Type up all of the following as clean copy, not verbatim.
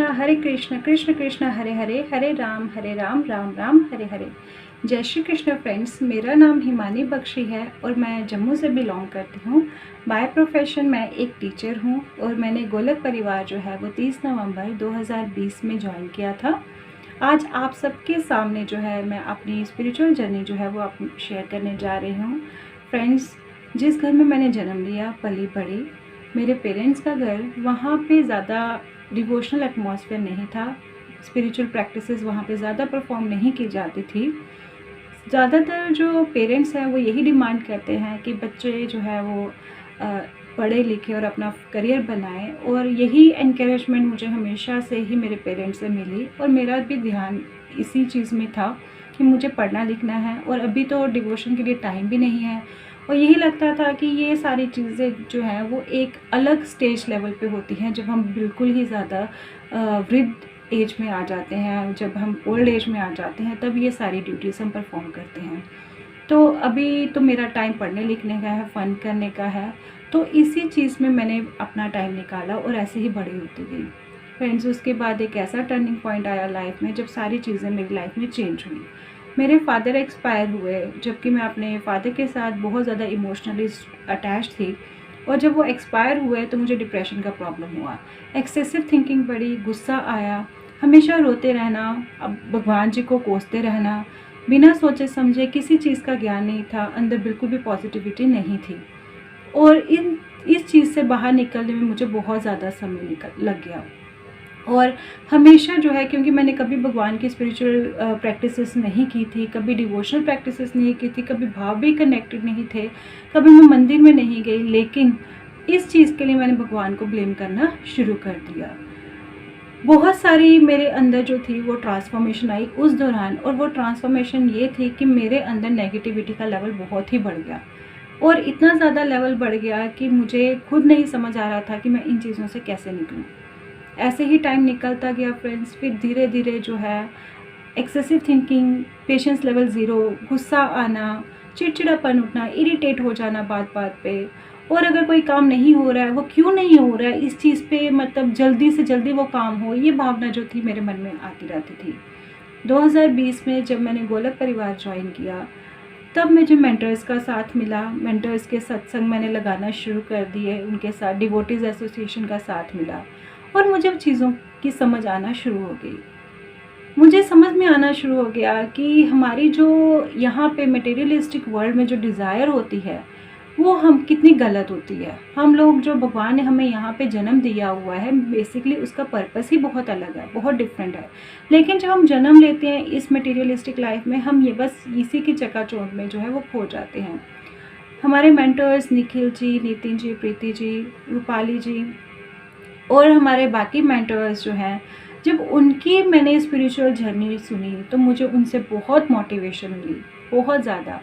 हरे कृष्ण कृष्ण कृष्ण हरे हरे, हरे राम राम राम हरे हरे। जय श्री कृष्ण फ्रेंड्स, मेरा नाम हिमानी बख्शी है और मैं जम्मू से बिलोंग करती हूँ। बाय प्रोफेशन मैं एक टीचर हूँ और मैंने गोलक परिवार जो है वो 30 नवंबर 2020 में ज्वाइन किया था। आज आप सबके सामने जो है मैं अपनी स्पिरिचुअल जर्नी जो है वो आप शेयर करने जा रही हूँ। फ्रेंड्स, जिस घर में मैंने जन्म लिया, पली बढ़ी, मेरे पेरेंट्स का घर, वहाँ पे ज़्यादा डिवोशनल एटमॉस्फेयर नहीं था। स्पिरिचुअल प्रैक्टिसेस वहाँ पे ज़्यादा परफॉर्म नहीं की जाती थी। ज़्यादातर जो पेरेंट्स हैं वो यही डिमांड करते हैं कि बच्चे जो है वो पढ़े लिखे और अपना करियर बनाएं, और यही एनकरेजमेंट मुझे हमेशा से ही मेरे पेरेंट्स से मिली और मेरा भी ध्यान इसी चीज़ में था कि मुझे पढ़ना लिखना है। और अभी तो डिवोशन के लिए टाइम भी नहीं है, और यही लगता था कि ये सारी चीज़ें जो हैं वो एक अलग स्टेज लेवल पे होती हैं, जब हम बिल्कुल ही ज़्यादा वृद्ध एज में आ जाते हैं, जब हम ओल्ड एज में आ जाते हैं, तब ये सारी ड्यूटीज़ हम परफॉर्म करते हैं। तो अभी तो मेरा टाइम पढ़ने लिखने का है, फ़न करने का है, तो इसी चीज़ में मैंने अपना टाइम निकाला और ऐसे ही बड़ी होती गई। फ्रेंड्स, उसके बाद एक ऐसा टर्निंग पॉइंट आया लाइफ में जब सारी चीज़ें मेरी लाइफ में चेंज हुई। मेरे फादर एक्सपायर हुए, जबकि मैं अपने फादर के साथ बहुत ज़्यादा इमोशनली अटैच थी, और जब वो एक्सपायर हुए तो मुझे डिप्रेशन का प्रॉब्लम हुआ। एक्सेसिव थिंकिंग बढ़ी, गुस्सा आया, हमेशा रोते रहना, अब भगवान जी को कोसते रहना, बिना सोचे समझे, किसी चीज़ का ज्ञान नहीं था, अंदर बिल्कुल भी पॉजिटिविटी नहीं थी। और इस चीज़ से बाहर निकलने में मुझे बहुत ज़्यादा समय लग गया। और हमेशा जो है, क्योंकि मैंने कभी भगवान की स्पिरिचुअल प्रैक्टिसेस नहीं की थी, कभी डिवोशनल प्रैक्टिसेस नहीं की थी, कभी भाव भी कनेक्टेड नहीं थे, कभी मैं मंदिर में नहीं गई, लेकिन इस चीज़ के लिए मैंने भगवान को ब्लेम करना शुरू कर दिया। बहुत सारी मेरे अंदर जो थी वो ट्रांसफॉर्मेशन आई उस दौरान, और वो ट्रांसफॉर्मेशन ये थी कि मेरे अंदर नेगेटिविटी का लेवल बहुत ही बढ़ गया, और इतना ज़्यादा लेवल बढ़ गया कि मुझे खुद नहीं समझ आ रहा था कि मैं इन चीज़ों से कैसे निकलूं। ऐसे ही टाइम निकलता गया फ्रेंड्स। फिर धीरे धीरे जो है excessive thinking, patience level zero, गुस्सा आना, चिड़चिड़ापन उठना, इरिटेट हो जाना बात बात पे, और अगर कोई काम नहीं हो रहा है, वो क्यों नहीं हो रहा है, इस चीज़ पे मतलब जल्दी से जल्दी वो काम हो, ये भावना जो थी मेरे मन में आती रहती थी। 2020 में जब मैंने गोलक परिवार ज्वाइन किया, तब मुझे मेंटर्स का साथ मिला। मेंटर्स के सत्संग मैंने लगाना शुरू कर दिए, उनके साथ डिवोटीज़ एसोसिएशन का साथ मिला, और मुझे चीज़ों की समझ आना शुरू हो गई। मुझे समझ में आना शुरू हो गया कि हमारी जो यहाँ पे मटेरियलिस्टिक वर्ल्ड में जो डिज़ायर होती है वो हम कितनी गलत होती है। हम लोग, जो भगवान ने हमें यहाँ पे जन्म दिया हुआ है, बेसिकली उसका पर्पस ही बहुत अलग है, बहुत डिफरेंट है। लेकिन जब हम जन्म लेते हैं इस मटेरियलिस्टिक लाइफ में, हम ये बस इसी की चकाचौंध में जो है वो खो जाते हैं। हमारे मेंटर्स निखिल जी, नितिन जी, प्रीति जी, रूपाली जी और हमारे बाकी मेंटर्स जो हैं, जब उनकी मैंने स्पिरिचुअल जर्नी सुनी तो मुझे उनसे बहुत मोटिवेशन मिली, बहुत ज़्यादा।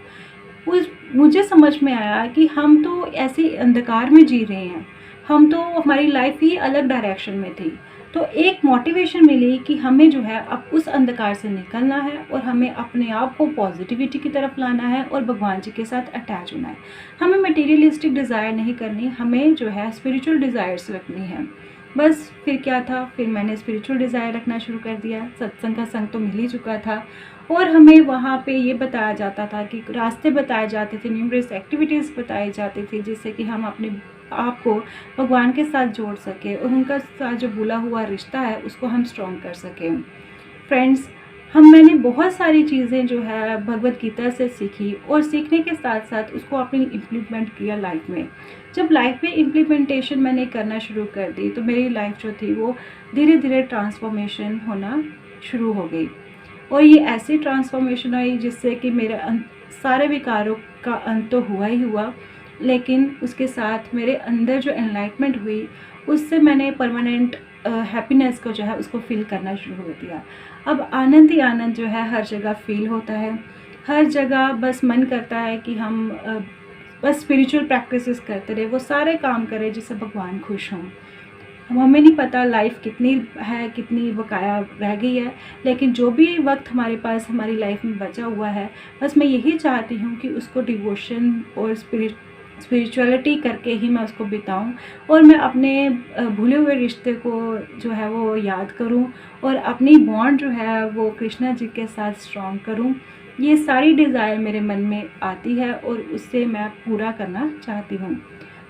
मुझे समझ में आया कि हम तो ऐसे अंधकार में जी रहे हैं, हम तो, हमारी लाइफ ही अलग डायरेक्शन में थी। तो एक मोटिवेशन मिली कि हमें जो है अब उस अंधकार से निकलना है, और हमें अपने आप को पॉजिटिविटी की तरफ लाना है और भगवान जी के साथ अटैच होना है। हमें मटेरियलिस्टिक डिज़ायर नहीं करनी, हमें जो है स्पिरिचुअल डिज़ायर्स रखनी है। बस फिर क्या था, फिर मैंने स्पिरिचुअल डिज़ायर रखना शुरू कर दिया। सत्संग का संग तो मिल ही चुका था, और हमें वहाँ पे ये बताया जाता था कि रास्ते बताए जाते थे, न्यूमरस एक्टिविटीज़ बताई जाती थी, जिससे कि हम अपने आप को भगवान के साथ जोड़ सके और उनका साथ जो भूला हुआ रिश्ता है उसको हम स्ट्रॉन्ग कर सकें। फ्रेंड्स, मैंने बहुत सारी चीज़ें जो है भगवत गीता से सीखी, और सीखने के साथ साथ उसको अपनी इम्प्लीमेंट किया लाइफ में। जब लाइफ में इम्प्लीमेंटेशन मैंने करना शुरू कर दी तो मेरी लाइफ जो थी वो धीरे धीरे ट्रांसफॉर्मेशन होना शुरू हो गई, और ये ऐसी ट्रांसफॉर्मेशन आई जिससे कि मेरे सारे विकारों का अंत तो हुआ ही हुआ, लेकिन उसके साथ मेरे अंदर जो एनलाइटमेंट हुई, उससे मैंने परमानेंट हैप्पीनेस को जो है उसको फील करना शुरू हो दिया। अब आनंद ही आनंद जो है हर जगह फील होता है, हर जगह बस मन करता है कि हम बस स्पिरिचुअल प्रैक्टिसेस करते रहे, वो सारे काम करें जिससे भगवान खुश हों। हमें नहीं पता लाइफ कितनी है, कितनी बकाया रह गई है, लेकिन जो भी वक्त हमारे पास हमारी लाइफ में बचा हुआ है, बस मैं यही चाहती हूँ कि उसको डिवोशन और स्पिरिचुअलिटी करके ही मैं उसको बिताऊं और मैं अपने भूले हुए रिश्ते को जो है वो याद करूं और अपनी बॉन्ड जो है वो कृष्णा जी के साथ स्ट्रॉन्ग करूं। ये सारी डिज़ायर मेरे मन में आती है और उससे मैं पूरा करना चाहती हूँ।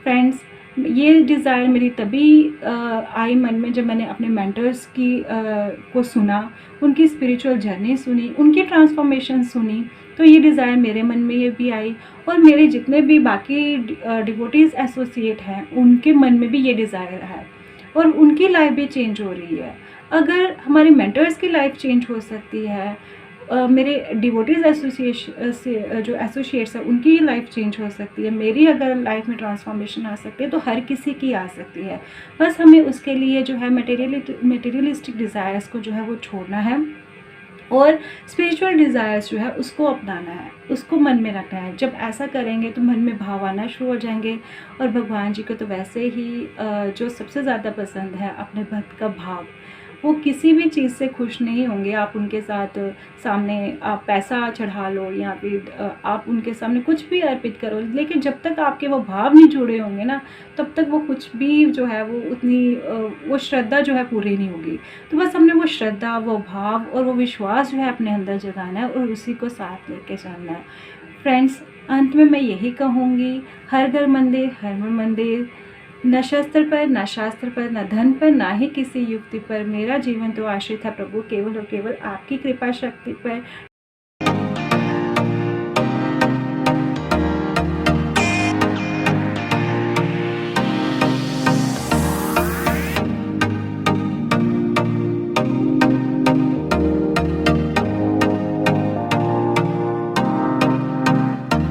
फ्रेंड्स, ये डिज़ायर मेरी तभी आई मन में जब मैंने अपने मेंटर्स को सुना, उनकी स्पिरिचुअल जर्नी सुनी, उनकी ट्रांसफॉर्मेशन सुनी, तो ये डिज़ायर मेरे मन में ये भी आई और मेरे जितने भी बाकी डिवोटीज़ एसोसिएट हैं उनके मन में भी ये डिज़ायर है और उनकी लाइफ भी चेंज हो रही है। अगर हमारे मेंटर्स की लाइफ चेंज हो सकती है, मेरे डिवोटीज़ एसोसिएशन से जो एसोसिएट्स हैं उनकी लाइफ चेंज हो सकती है, मेरी अगर लाइफ में ट्रांसफॉर्मेशन आ सकती है तो हर किसी की आ सकती है। बस हमें उसके लिए जो है मटेरियलिस्टिक डिज़ायर्स को जो है वो छोड़ना है और स्पिरिचुअल डिज़ायर्स जो है उसको अपनाना है, उसको मन में रखना है। जब ऐसा करेंगे तो मन में भाव आना शुरू हो जाएंगे और भगवान जी को तो वैसे ही जो सबसे ज़्यादा पसंद है अपने भक्त का भाव, वो किसी भी चीज़ से खुश नहीं होंगे। आप उनके साथ सामने आप पैसा चढ़ा लो या फिर आप उनके सामने कुछ भी अर्पित करो, लेकिन जब तक आपके वो भाव नहीं जुड़े होंगे ना, तब तक वो कुछ भी जो है वो उतनी वो श्रद्धा जो है पूरी नहीं होगी। तो बस हमने वो श्रद्धा, वो भाव और वो विश्वास जो है अपने अंदर जगाना है और उसी को साथ लेके चलना है। फ्रेंड्स, अंत में मैं यही कहूँगी, हर घर मंदिर, हर मन मंदिर, न शस्त्र पर, न शास्त्र पर, न धन पर, ना ही किसी युक्ति पर, मेरा जीवन तो आश्रित है प्रभु केवल और केवल आपकी कृपा शक्ति पर।